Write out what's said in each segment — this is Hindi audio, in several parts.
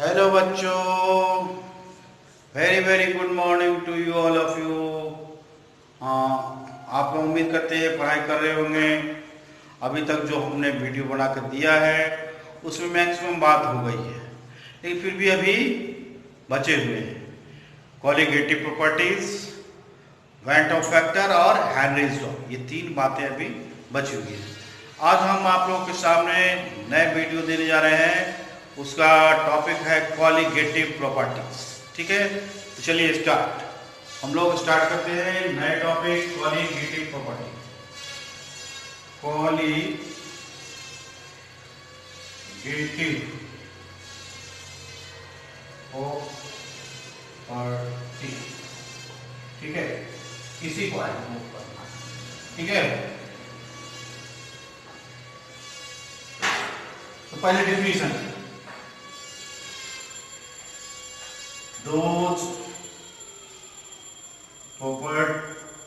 हेलो बच्चों, very very good morning to you all of you. हाँ, आप लोग उम्मीद करते हैं पढ़ाई कर रहे होंगे। अभी तक जो हमने वीडियो बना कर दिया है उसमें मैक्सिमम बात हो गई है, लेकिन फिर भी अभी बचे हुए हैं colligative properties, went of factor और हेनरीज लॉ। ये तीन बातें अभी बची हुई हैं। आज हम आप लोगों के सामने नए वीडियो देने जा रहे हैं। उसका टॉपिक है कॉलिगेटिव प्रॉपर्टीज। ठीक है, तो चलिए स्टार्ट। हम लोग स्टार्ट करते हैं नए topic colligative property. Colligative property, ठीक है, इसी को मूव करना। ठीक है, तो पहले definition, those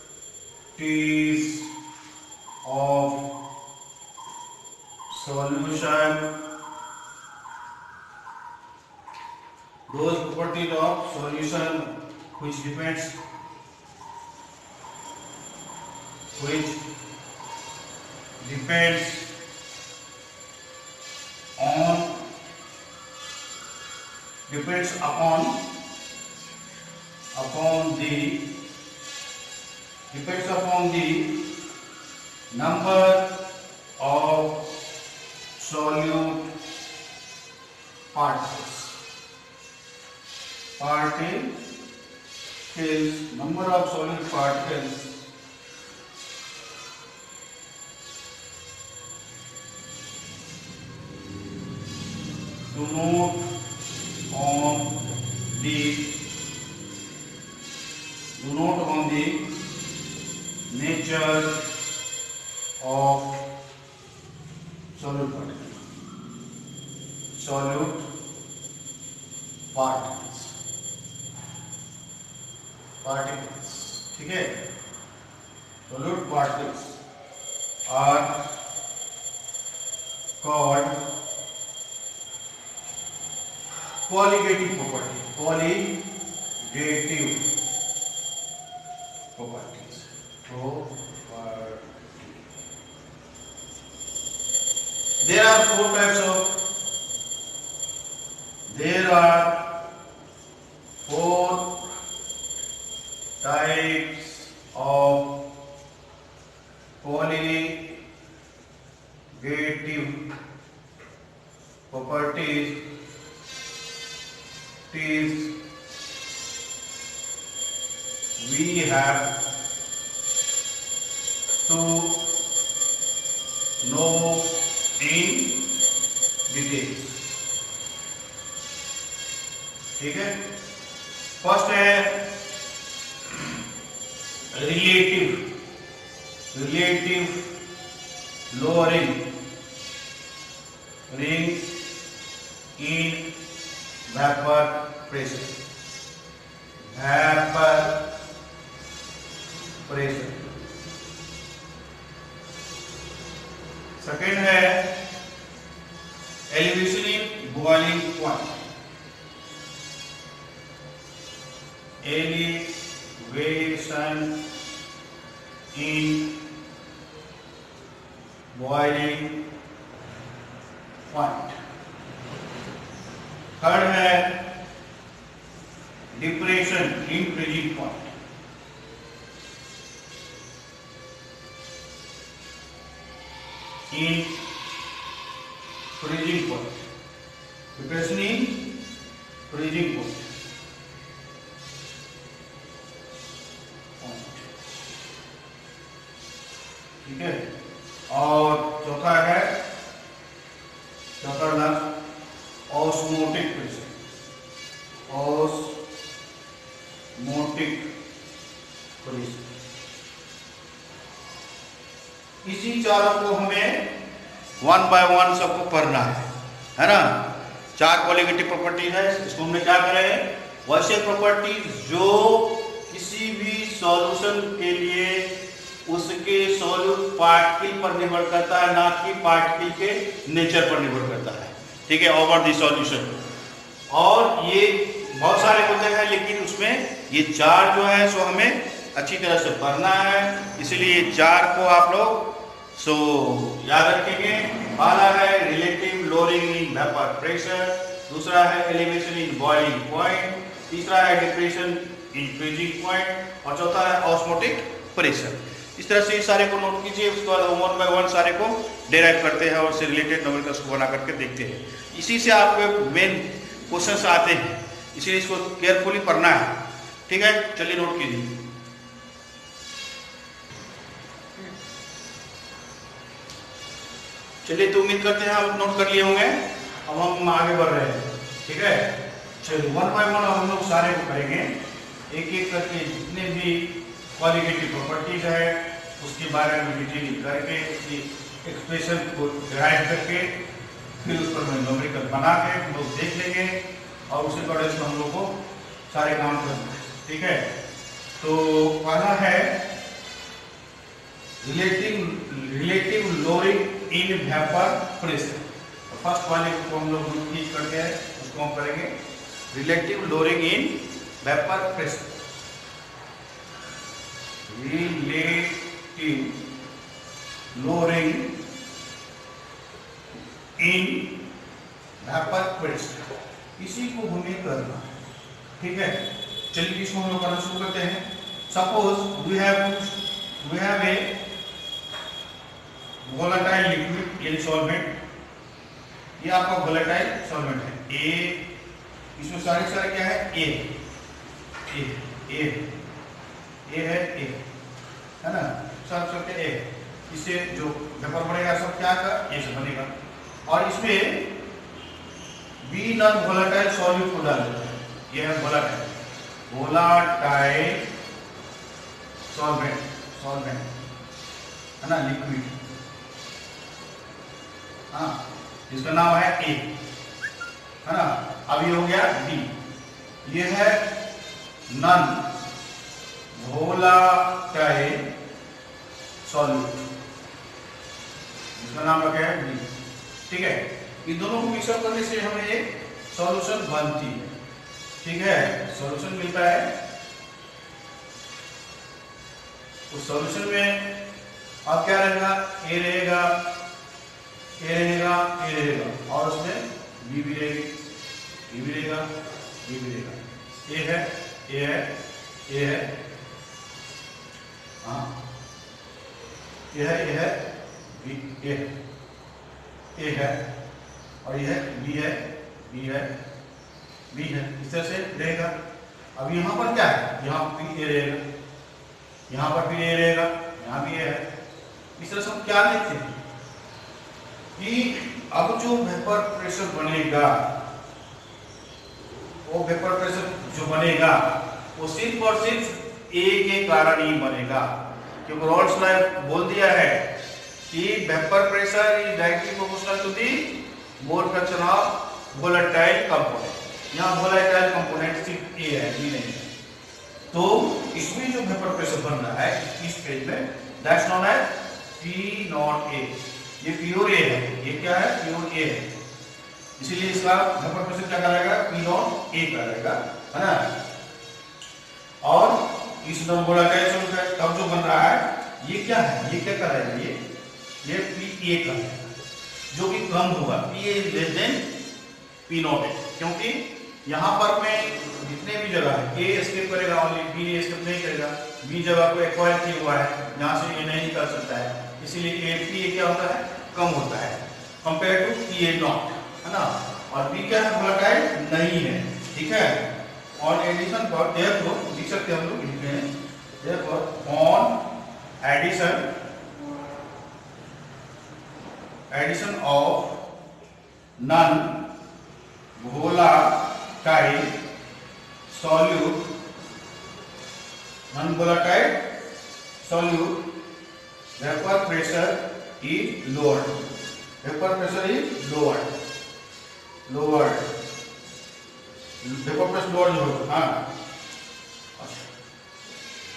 properties of solution, those properties of solution which depends on depends upon the number of solute particles, number of solute particles denote on the nature of solute particles, ठीक है। solute particles are called colligative properties. There are four types of colligative properties. We have to know in detail, ठीक है। फर्स्ट है relative lowering in vapour pressure. Second है elevation in boiling point. Elevation in boiling point. Third है depression in freezing point. in freezing point, depression in freezing point, ठीक है। और चौथा लक्ष्य ऑस्मोटिक प्रेशर। इसी चारों को हमें वन बाय वन सबको पढ़ना है ना। चार कॉलिगेटिव प्रॉपर्टी है, इसको हमने क्या करे, वैसे प्रॉपर्टीज जो किसी भी सॉल्यूशन के लिए उसके सॉल्यूट पार्टिकल पर निर्भर करता है, ना कि पार्टिकल के नेचर पर निर्भर करता है। ठीक है, ओवर द सॉल्यूशन और ये बहुत सारे होते हैं, लेकिन उसमें ये 4 जो है सो हमें अच्छी तरह से पढ़ना है, इसलिए 4 को आप लोग सो याद रखेंगे। पहला है relative lowering in vapour pressure, दूसरा है एलिवेशन इन बॉइलिंग पॉइंट, तीसरा है डिप्रेशन इन फ्रीजिंग पॉइंट और चौथा है ऑस्मोटिक प्रेशर। इस तरह से सारे को नोट कीजिए, उसके बाद 1 by 1 सारे को डेराइव करते हैं और उससे रिलेटेड न्यूमेरिकल्स को बना करके देखते हैं। इसी से आपके मेन क्वेश्चंस आते हैं, इसलिए इसको केयरफुली पढ़ना है। ठीक है, चलिए नोट कीजिए। चलिए, तो उम्मीद करते हैं आप नोट कर लिए होंगे। अब हम आगे बढ़ रहे हैं। ठीक है, चलिए 1 by 1 हम लोग सारे को करेंगे, एक एक करके जितने भी क्वालिटेटिव प्रॉपर्टीज है उसके बारे में डिटेलिंग करके, उसकी एक्सप्रेशन को डिराइव करके, फिर उस पर न्यूमेरिकल बना के हम लोग देख लेंगे और उसी तरह से हम लोग को सारे काम करना है। ठीक है, तो पहला है relative lowering in vapour pressure. First वाले को हम लोग ठीक करते हैं, उसको हम करेंगे relative lowering in vapour pressure. Relative lowering in vapour pressure, इसी को हमें करना है। ठीक है, चलिए इसको हम लोग करना शुरू करते हैं। Suppose we have a volatile liquid in solvent, ये आपका वोलेटाइल सॉल्वेंट है। ए, इसमें सारे क्या है, ए है ना, सब ए। इससे जो वेपर बनेगा सब क्या का ए से बनेगा। और इसमें बी नॉन वोलेटाइल सॉल्यूट को डाल देते हैं, ये है वोलेटाइल सॉल्वेंट है ना, लिक्विड। हाँ, इसका नाम है ए, है ना। अब ये हो गया बी, ये है नॉन वोलेटाइल सॉल्यूट, इसका नाम रखा है बी। ठीक है, इन दोनों को मिक्सअप करने से हमें एक सॉल्यूशन बनती है। ठीक है, सॉल्यूशन मिलता है। उस सॉल्यूशन में अब क्या रहेगा, ए रहेगा और उसमें बी भी रहेगा, ए है, हाँ, ए है और यह बी है, इस तरह से रहेगा। अब यहाँ पर क्या है, यहाँ पर ए रहेगा, यहाँ पर भी ए रहेगा, यहाँ भी ए है। इस तरह से हम क्या देखते हैं कि अब जो वेपर प्रेशर बनेगा, वो वेपर प्रेशर जो बनेगा वो सिर्फ और सिर्फ ए के कारण ही बनेगा, क्योंकि रॉल्स ने बोल दिया है कि vapour pressure is directly proportional to the mole fraction of volatile component. यहाँ वोलेटाइल कंपोनेंट सिर्फ ए है, बी नहीं है। तो इसमें जो वेपर प्रेशर बन रहा है इस पेज में, that's known as P naught A. ये प्योर ए है, ये क्या है, प्योर ए है, इसीलिए इसका वेपर प्रेशर क्या करेगा, पी नॉट ए करेगा, है ना। और इस नॉन वोलेटाइल सॉल्यूट तब जो बन रहा है, ये क्या है, ये क्या कर रहा है, ये पी ए का है, जो कि कम होगा, P A is less than P naught ए, क्योंकि यहाँ पर मैं जितने भी जगह है ए एस्केप करेगा, ओनली बी एस्केप नहीं करेगा। बी जगह को एक्वायर किया हुआ है, यहाँ से ए नहीं कर सकता है, इसीलिए ए पी ए क्या होता है, कम होता है compare to P A naught, है ना। और बी क्या है, वोलेटाइल नहीं है। ठीक है, और एडिशन पर देखो लिख सकते हैं हम लोग, लिखते हैं देखो on addition of non volatile solute, non-volatile solute, vapor pressure is lowered. Vapor pressure is lowered. Vapor pressure lowered होगा, हाँ।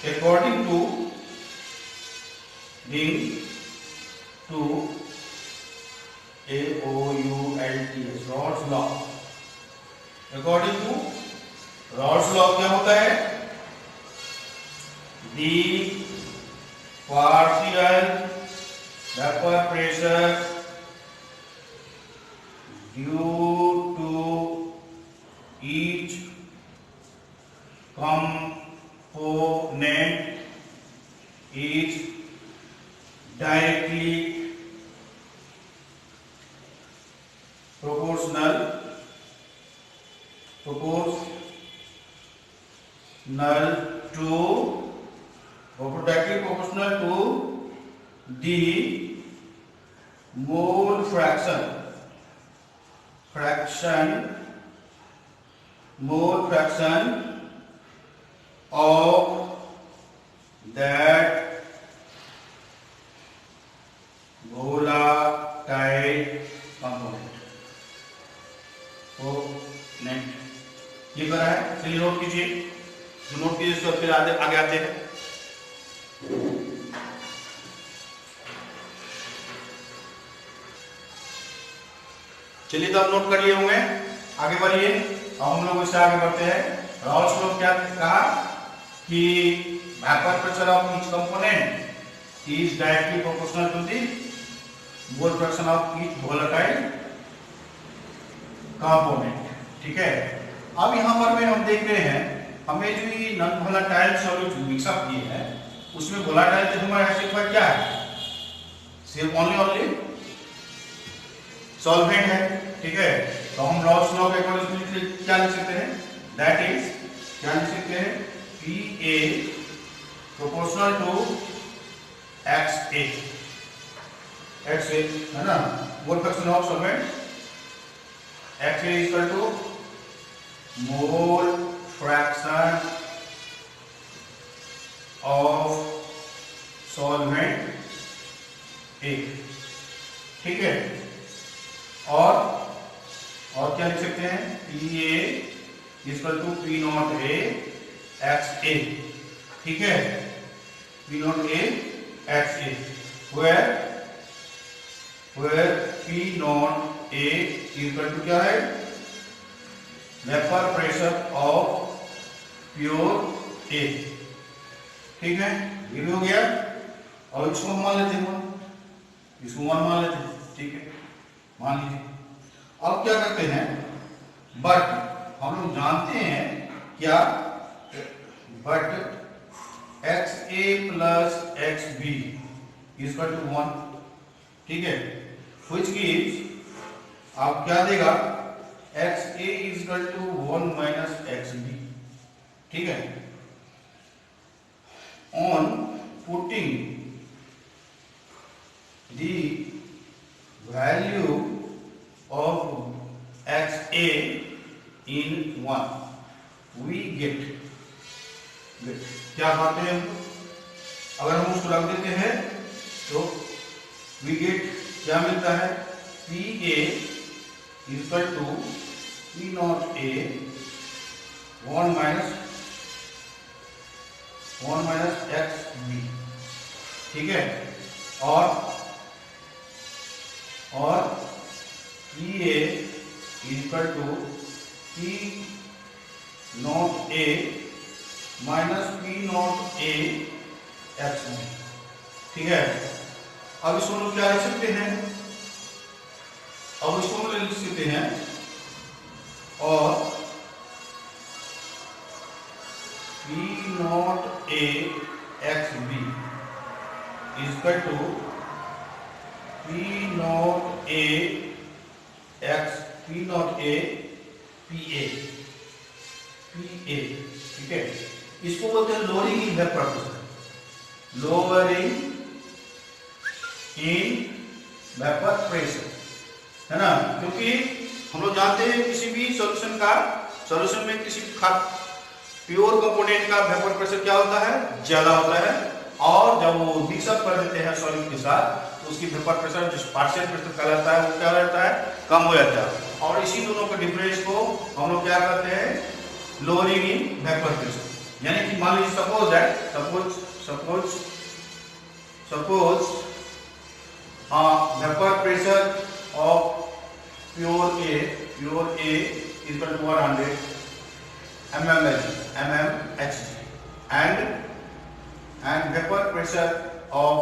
According to AOULTS Rod's law, according to Raoult's law क्या होता है, the partial vapour pressure due to each component is directly proportional to the mole fraction of that volatile component। ये करा है, चलिए नोट कीजिए, जो नोट कीजिए उसको फिर आगे आते हैं। चलिए तो आप नोट कर लिए होंगे, आगे बढ़िए। अब हम लोग इससे आगे बढ़ते हैं। रॉल्स लॉ क्या कहा कि vapour pressure of each component is directly proportional to the mole fraction of each volatile component. ठीक है, अब यहाँ पर में हम देख रहे हैं, हमें जो ये नॉन वोलेटाइल सॉल्यूट मिक्सअप किए हैं उसमें वोलेटाइल तो हमारा सिर्फ क्या है, सिर्फ ओनली सॉल्वेंट है। ठीक है, तो हम रॉल्स लॉ के अकॉर्डिंग क्या लिख सकते हैं, दैट इज क्या लिख सकते हैं, PA प्रोपोर्शनल टू XA है ना, mole fraction of solvent XA is equal to mole fraction of solvent A। ठीक है, और क्या लिख सकते हैं, PA equal to P naught A XA। ठीक है, P naught A XA, where P naught A equal to क्या है, vapour pressure of pure A। ठीक है, ये भी हो गया। और इसको मान लेते हैं, इसको मान लेते हैं। ठीक है, मान लीजिए। अब क्या करते हैं, बट हम लोग जानते हैं क्या, but XA plus XB equal to 1। ठीक है, व्हिच गिव्स, आप क्या देगा, XA equal to 1 minus XB। ठीक है, on putting the value of XA in 1 we get क्या पाते हैं, अगर हम उसको रख देते हैं तो we get क्या मिलता है, PA equal to P naught A 1 minus XB। ठीक है, और PA equal to P naught A minus P naught A XB। ठीक है, अब इसको हम क्या लिख सकते हैं, अब इसको हम लिख सकते हैं, और P naught A XB equal to P naught A PA। ठीक है, इसको बोलते हैं lowering in vapour pressure, lowering in vapour pressure, है ना। क्योंकि हम लोग जानते हैं किसी भी सॉल्यूशन में किसी प्योर कंपोनेंट का वेपर प्रेशर क्या होता है, ज्यादा होता है, और जब वो मिक्सअप कर देते हैं सॉल्यूट के साथ तो उसकी वेपर प्रेशर जो पार्शियल प्रेशर कहलाता है वो क्या रहता है, कम हो जाता है। और इसी दोनों के डिफरेंस को हम लोग क्या करते हैं, लोअरिंग इन वेपर प्रेशर। यानी कि मान लीजिए suppose vapour pressure of pure A equal to 100 mmHg and vapor pressure of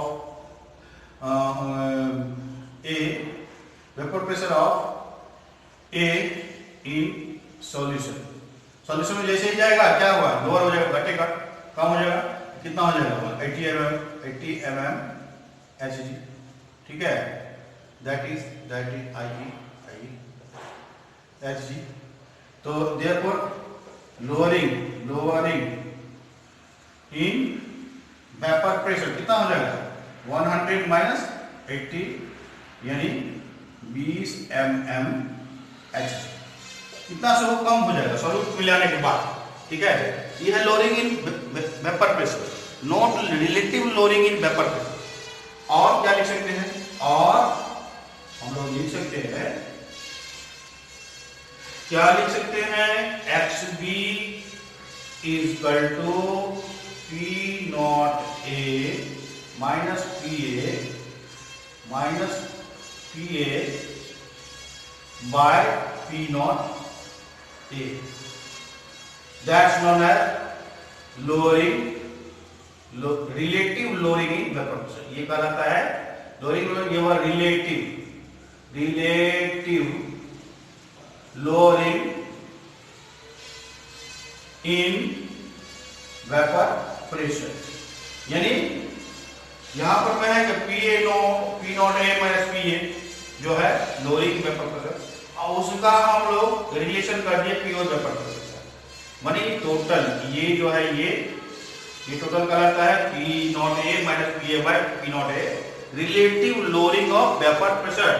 A in solution में जैसे ही जाएगा क्या हुआ, लोअर हो जाएगा, घटेगा, कम हो जाएगा, कितना हो जाएगा 80 mm Hg, ठीक है, that is IE Hg। तो therefore lowering in vapour pressure कितना हो जाएगा 100 माइनस 80 यानी 20 mm Hg, इतना से वो कम हो जाएगा सॉल्यूट मिलाने के बाद, ठीक है। ये है lowering in vapour pressure, not relative lowering in vapour pressure. और क्या लिख सकते हैं, और हम लोग लिख सकते हैं, क्या लिख सकते हैं, XB is equal to P naught A minus PA by P naught A, that's known as lowering, relative lowering in vapor pressure। ये कहलाता है lowering, ये हुआ relative lowering in vapor pressure, यानी यहां पर मैं है कि P naught A minus PA जो है लोअरिंग वेपर प्रेशर, और उसका हम लोग रिलेशन कर दिए प्योर वेपर प्रेशर से, मानी टोटल ये जो है ये टोटल कहलाता है P naught A minus PA by P naught A, relative lowering of vapour pressure,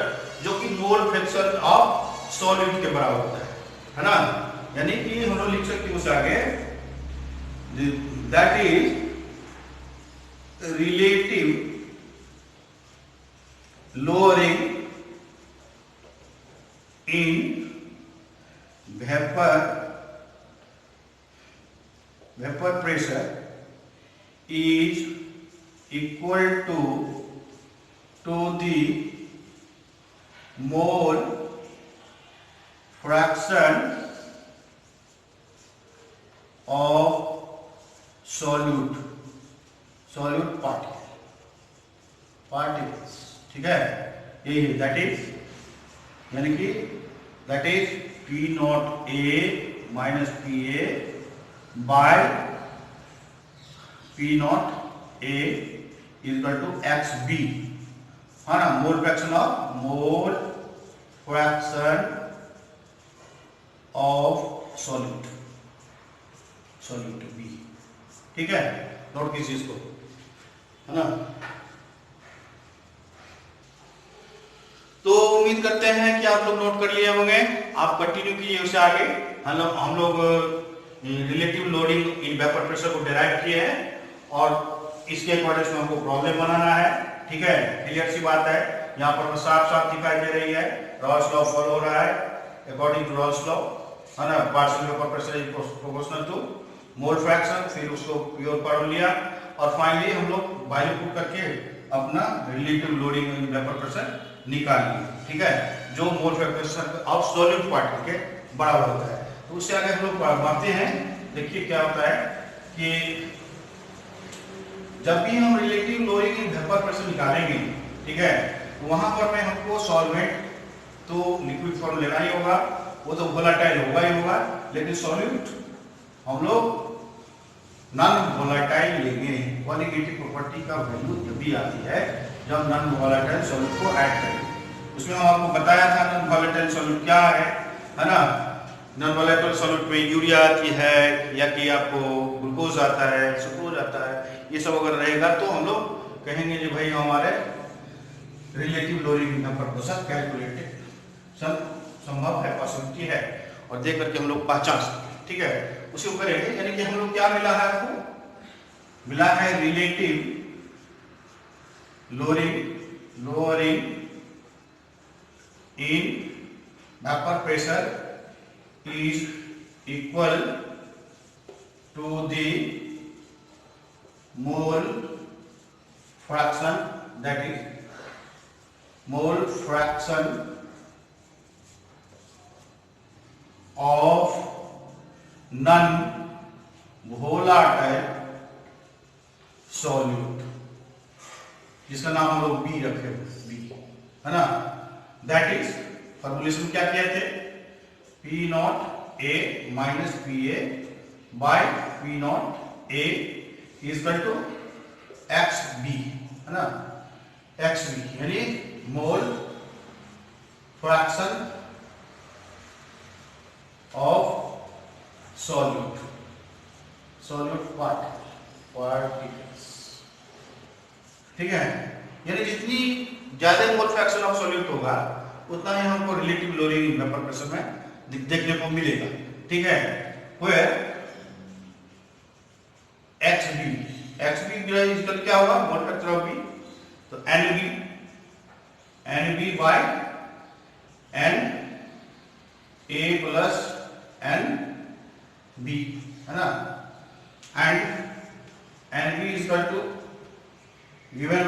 जो कि मोल फ्रैक्शन ऑफ सॉलिड के बराबर होता है ना। यानी कि हम लोग लिख सकते हैं उसे आगे, that is relative lowering in vapor pressure is equal to the mole fraction of solute particles, ठीक है, यही है, दैट इज यानी कि that is P naught A minus PA by P naught A equal to XB, है ना, mole fraction of solute B, ठीक है, नोट कीजिए इसको, है ना। तो उम्मीद करते हैं कि आप लोग नोट कर लिए होंगे, आप कंटिन्यू कीजिए उसे आगे। हम लोग रिलेटिव लोडिंग इन वेपर प्रेशर को डिराइव किए हैं और इसके अकॉर्डिंग में हमको प्रॉब्लम बनाना है, ठीक है, क्लियर सी बात है। यहाँ पर साफ दिखाई दे रही है, रॉल्स लॉ फॉलो हो रहा है अकॉर्डिंग टू रॉल्स लॉ, है ना, partial vapour pressure is proportional to mole fraction, फिर उसको प्योर पढ़ लिया और फाइनली हम लोग वैल्यू पुट करके अपना रिलेटिव लोडिंग इन वेपर प्रेशर निकाल लिए, ठीक है, जो मोल फ्रैक्शन ऑफ सॉलिड पार्टिकल के बराबर होता है। तो उससे आगे हम लोग बढ़ते हैं, देखिए क्या होता है कि जब भी हम relative lowering in vapour pressure निकालेंगे, ठीक है, तो वहां पर में हमको सॉल्वेंट तो लिक्विड फॉर्म लेना ही होगा, वो तो वोलेटाइल होगा ही होगा, लेकिन सॉल्यूट हम लोग नॉन वोलेटाइल लेंगे। क्वालिटेटिव प्रॉपर्टी का वैल्यू जब भी आती है जब नॉन वोलेटाइल सॉल्यूट को ऐड करें, उसमें हम आपको बताया था नॉन वोलेटाइल सॉल्यूट क्या है ना। नॉन वोलेटाइल सॉल्यूट में यूरिया आती है या कि आपको ग्लूकोज आता है, सुक्रोज आता है, ये सब अगर रहेगा तो हम लोग कहेंगे कि भाई हमारे relative lowering vapour pressure calculated संभव है, पॉसिबिलिटी है, और देख करके हम लोग पहचान सकते हैं, ठीक है। उसी ऊपर है, यानी कि हम लोग क्या मिला है, आपको मिला है relative lowering in vapor pressure is equal to the mole fraction, that is mole fraction of non volatile solute, जिसका नाम हम लोग बी रखे, बी है ना। दैट इज फॉर्मूलेशन क्या किए थे, P naught A minus P A by P naught A equal to X B, है ना, एक्स बी यानी mole fraction of solute, solute particles, ठीक है। यानी जितनी ज्यादा मोल फ्रैक्शन ऑफ सॉल्यूट होगा उतना ही हमको रिलेटिव लोअरिंग वेपर प्रेशर में देखने को मिलेगा, ठीक है। वेयर एक्स बी इक्वल क्या होगा, मोल फ्रैक्शन ऑफ बी, तो N B by N A plus N B, है ना, and N B equal to given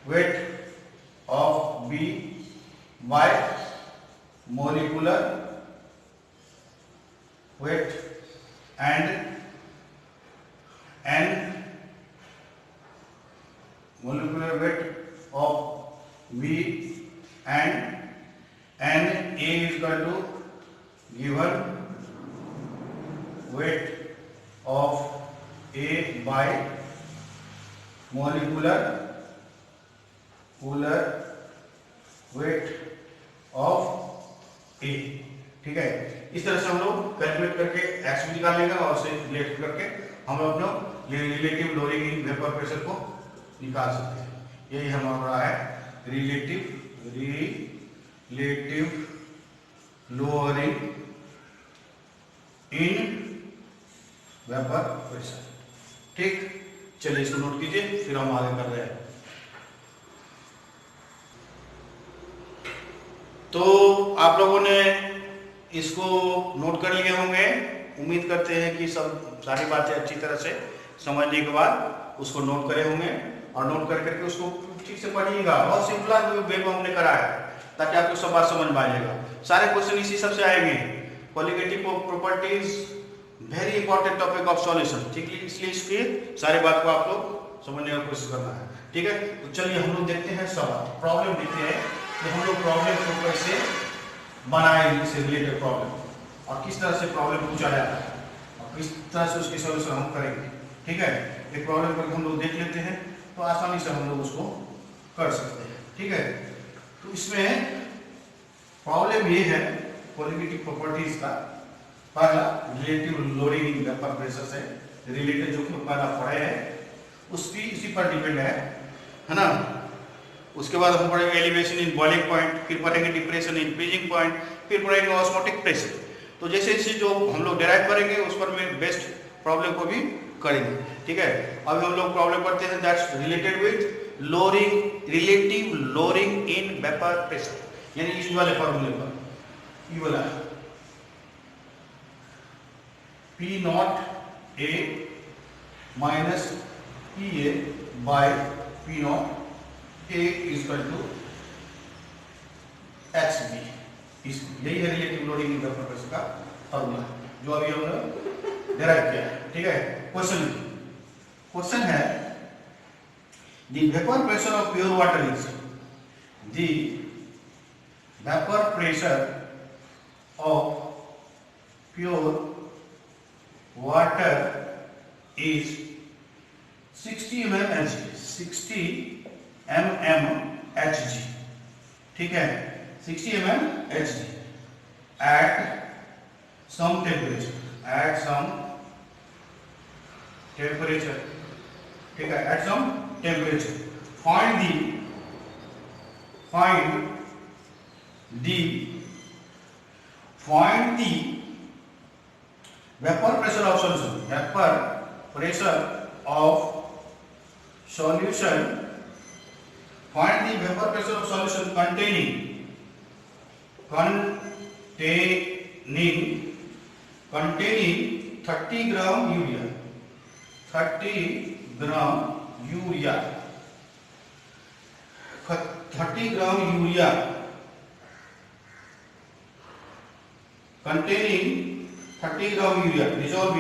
weight of B by molecular weight and molecular weight of B and A is equal to given weight of A by molecular weight of A, ठीक है। इस तरह से हम लोग कैलकुलेट करके एक्स भी निकाल लेंगे और उसे रिलेट करके हम लोग अपने relative lowering in vapour pressure को निकाल सकते हैं। यही हमारा है relative lowering in vapour pressure, ठीक। चलिए इसको नोट कीजिए, फिर हम आगे कर रहे हैं। तो आप लोगों ने इसको नोट कर लिए होंगे, उम्मीद करते हैं कि सब सारी बातें अच्छी तरह से समझने के बाद उसको नोट करे होंगे, और नोट कर करके उसको ठीक से पढ़िएगा। बहुत सिंपल वे में हमने करा है ताकि आपको सब बात समझ में आ जाएगा। सारे क्वेश्चन इसी सबसे आएंगे। Colligative properties very important topic of solution, ठीक है, इसलिए इसकी सारी बात को आप लोग समझने की कोशिश करना है, ठीक है। तो चलिए हम लोग देखते हैं सवाल, प्रॉब्लम देखते हैं कि हम लोग प्रॉब्लम को कैसे बनाएंगे, इससे रिलेटेड प्रॉब्लम और किस तरह से प्रॉब्लम पूछा जाता है और किस तरह से उसकी सॉल्यूशन हम करेंगे, ठीक है। एक प्रॉब्लम करके हम लोग देख लेते हैं तो आसानी से हम लोग उसको कर सकते हैं, ठीक है। तो इसमें प्रॉब्लम ये है कॉलिगेटिव प्रॉपर्टीज का, पहला relative lowering in vapour pressure से रिलेटेड जो कि पहला पढ़े हैं उसकी इसी पर डिपेंड है ना। उसके बाद हम पढ़ेंगे एलिवेशन इन बॉइलिंग पॉइंट, फिर पढ़ेंगे डिप्रेशन इन फ्रीजिंग पॉइंट, फिर पढ़ेंगे ऑस्मोटिक प्रेशर। तो जैसे जैसे जो हम लोग डेराइव करेंगे उस पर में बेस्ट प्रॉब्लम को भी करेंगे, ठीक है। अभी हम लोग प्रॉब्लम पढ़ते हैं that's related with lowering, relative lowering in vapour pressure, यानी इस वाले फॉर्मूले पर, ये वाला P naught A minus P A by P naught A equal to X B, यही है relative lowering in vapour pressure का फॉर्मूला जो अभी हमने डेराइव किया है, ठीक है। क्वेश्चन है the vapour pressure of pure water is, the vapour pressure of pure water is 60 mm Hg, 60 mm Hg, ठीक है, 60 mm Hg at some temperature, ठीक है, at some temperature find the vapor pressure of solution, vapor pressure of solution, find the vapor pressure of solution containing 30 gram urea, 30 gram urea containing 30 gram urea dissolved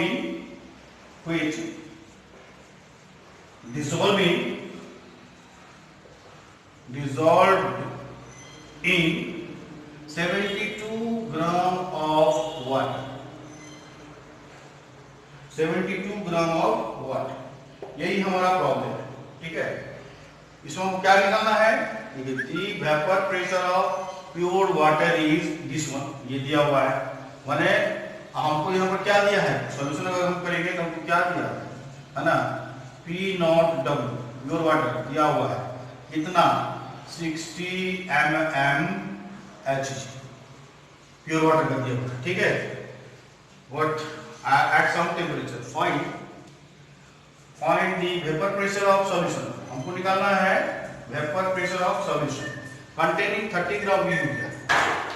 in 72 gram of water. 72 gram of water, यही हमारा प्रॉब्लम है। ठीक है, इसमें हमको क्या निकालना है? देखिए, the vapour pressure of pure water is this one, ये दिया हुआ है। माने हमको यहाँ पर क्या दिया है? सॉल्यूशन अगर हम करेंगे तो हमको क्या दिया है ना, P naught W pure water दिया हुआ है, कितना 60 mmHg प्योर वाटर का दिया हुआ है। ठीक है, what at some temperature find the vapor pressure of solution, हमको निकालना है vapor pressure of solution containing 30 gram urea,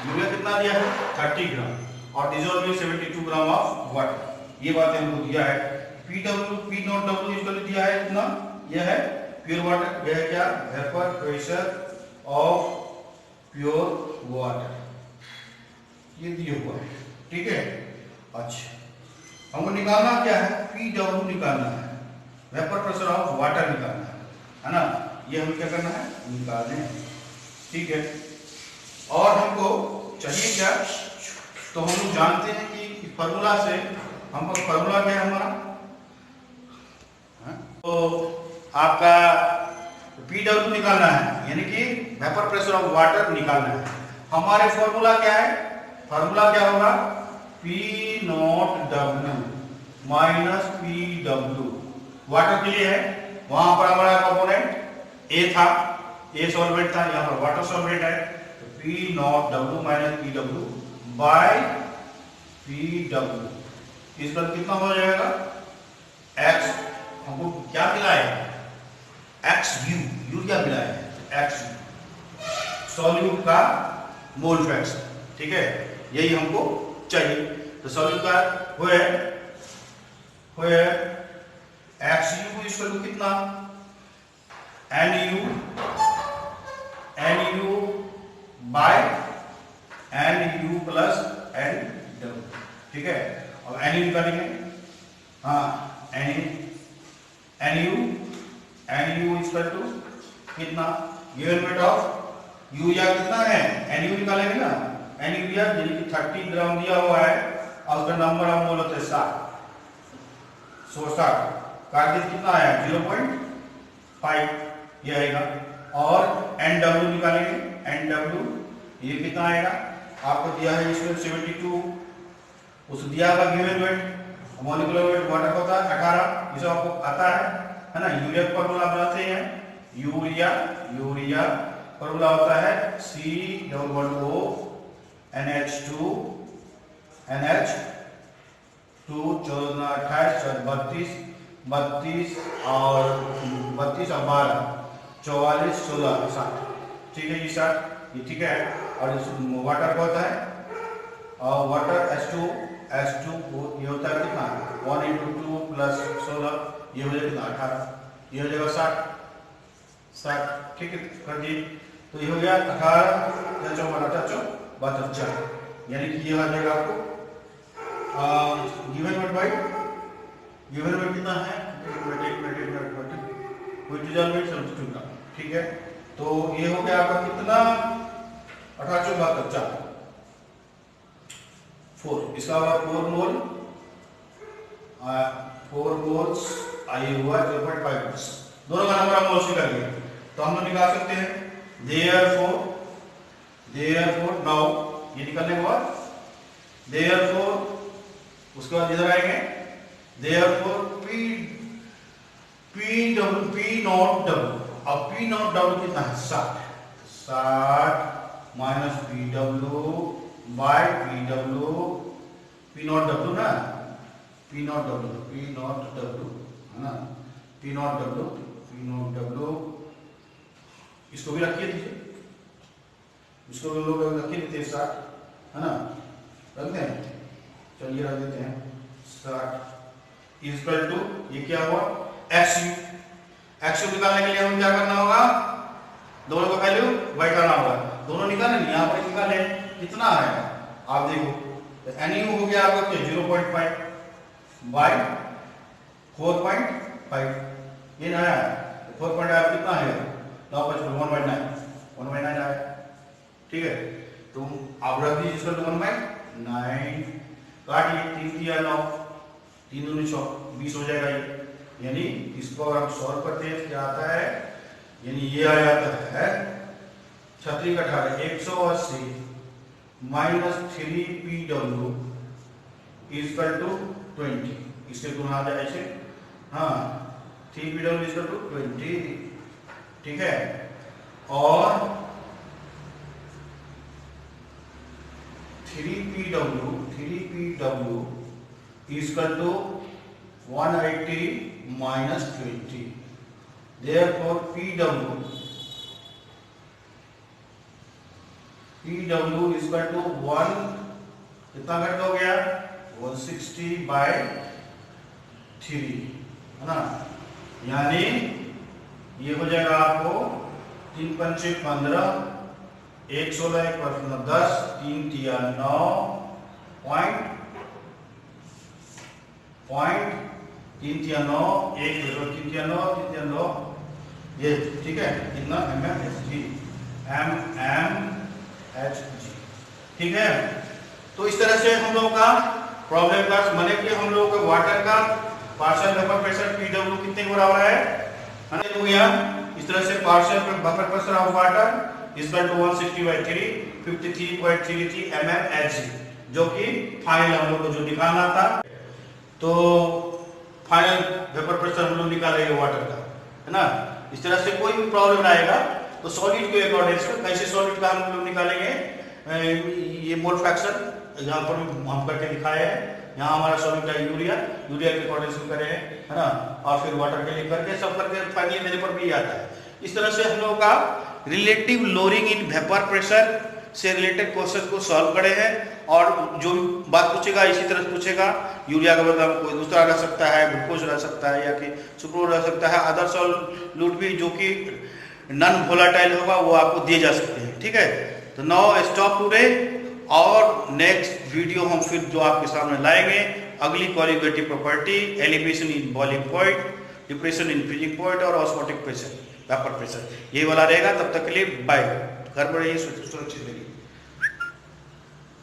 urea कितना दिया है 30 ग्राम और dissolved in 72 gram of water, ये बातें हमको दिया है। P नॉट W इसको दिया है कितना, यह है प्योर वाटर, यह है क्या vapor pressure of pure water, ये दिया हुआ है। ठीक है, अच्छा हमको निकालना क्या है? PW निकालना है, वेपर प्रेशर ऑफ वाटर निकालना है ना, ये हमें क्या करना है? निकालना है। ठीक है, और हमको चाहिए क्या? तो हम लोग जानते हैं कि फॉर्मूला से हमको, फॉर्मूला क्या है हमारा? तो आपका PW निकालना है, यानी कि वेपर प्रेशर ऑफ वाटर निकालना है। हमारे फॉर्मूला क्या है? फॉर्मूला क्या होगा? P naught W minus PW, water के लिए है, वहां पर हमारा कंपोनेंट A था, A सॉल्वेंट था, यहाँ पर वाटर सॉल्वेंट है, तो P naught W minus PW by PW, इस पर कितना हो जाएगा? X, हमको क्या मिला है? XU, क्या मिला है? XU सॉल्यूट का मोल फ्रैक्शन। ठीक है, यही हमको चाहिए। तो सॉल्यूट का where XU इक्वल टू कितना? NU by NU plus NW। ठीक है, और NU निकालेंगे, हाँ NU इक्वल टू कितना? गिवन वेट ऑफ यूरिया कितना है? NU निकालेंगे ना, NU दिया 30 ग्राम दिया हुआ है और उसका नंबर ऑफ मोल होता है 60, कार्बन कितना आया? 0.5 ये आएगा। और NW निकालेंगे, NW ये कितना आएगा? आपको दिया है इसमें 72, उस दिया हुआ given weight molecular weight water होता है 18, इसे आपको आता है ना। यूरिया का फॉर्मूला बनाते हैं, यूरिया फॉर्मूला होता है C=O NH2 14 28 32 और 12 44 16 60। ठीक है, ये 60, ये ठीक है। और इस वाटर का होता है, और वाटर H2 ये होता है कितना? 1 × 2 + 16, ये हो जाएगा कितना? 18, ये हो जाएगा 60। ठीक है, कर दिए, तो ये हो गया 18 या 14 यानी कि ये आ जाएगा आपको given weight by given weight कितना है? ठीक है, तो ये हो गया आपका कितना? 18 × 4, इसका होगा 4 मोल, 4 मोल्स आई हुआ 0.5, दोनों का नंबर हम मोल्स निकाल लिए, तो हम लोग निकाल सकते हैं। therefore नाउ ये निकालने के बाद therefore उसके बाद इधर आएंगे, therefore P नॉट W, अब P नॉट W कितना है? 60 minus PW by PW, P naught W ना, P नॉट W है ना, P नॉट W इसको भी रखिए दीजिए, इसको भी लोग रखिए देते हैं 60 है ना, रखते हैं, चलिए रख देते हैं 60 इक्वल टू ये क्या हुआ? XU निकालने के लिए हमें क्या करना होगा? दोनों का वैल्यू बैठाना होगा, दोनों निकालेंगे, यहाँ पर निकाले कितना है आप देखो तो NaO हो गया आपका क्या 0.5 बाई 4.5, ये ना आया 4.5 कितना है 1/9 आया, ठीक है। तो आप रख दीजिए इसका 1/9, काटिए 3 दिया 9, 3 दूनी 6, 20 हो जाएगा ये। यानी इसको अगर हम सॉल्व करते हैं क्या आता है, यानी ये आ जाता है 36 का 18 180 माइनस 3PW इक्वल टू 20, इससे गुना आ जाए इसे, हाँ 3PW इक्वल टू 20, ठीक है। और 3PW equal to 180 minus 20, therefore PW is equal to 1, कितना घट हो गया 160 by 3, है ना। यानी ये हो जाएगा आपको 3 पंचे 15, 1 16 1 10, 3 तिया 9 पॉइंट 3 तिया 9, 1 3 तिया 9, 3 तिया 9, ये ठीक है, कितना mmHg, ठीक है। तो इस तरह से हम लोगों का प्रॉब्लम का माने कि हम लोगों को वाटर का पार्शियल वेपर प्रेशर PW कितने हो रहा है हो गया। इस तरह से partial vapour pressure of water is equal to 160 by 3 53.33 mmHg, जो कि फाइनल हम लोग को जो निकालना था। तो फाइनल वेपर प्रेशर हम लोग निकालेंगे वाटर का, है ना। इस तरह से कोई भी प्रॉब्लम आएगा तो सॉलिड के अकॉर्डिंग से कैसे सॉलिड का हम लोग निकालेंगे, ये मोल फ्रैक्शन यहाँ पर हम करके दिखाए हैं। यहाँ हमारा सॉलिड है यूरिया के अकॉर्डिंग से करे हैं, है ना, और फिर वाटर के लिए करके सब करके फाइनल मेरे पर भी आता है। इस तरह से हम लोगों का relative lowering in vapour pressure से रिलेटेड क्वेश्चन को सॉल्व करे हैं। और जो बात पूछेगा इसी तरह पूछेगा, यूरिया का बदला कोई दूसरा रह सकता है, ग्लूकोज रह सकता है, या कि सुक्रोज रह सकता है, अदर सॉल्यूट भी जो कि नॉन वोलेटाइल होगा वो आपको दिए जा सकते हैं, ठीक है। तो नाउ स्टॉप टुडे, और नेक्स्ट वीडियो हम फिर जो आपके सामने लाएंगे अगली qualitative property, elevation in boiling point, depression in freezing point और ऑस्मोटिक प्रेशर, वेपर प्रेशर, ये वाला रहेगा। तब तक के लिए बाय, घर पर रहिए, सुरक्षित।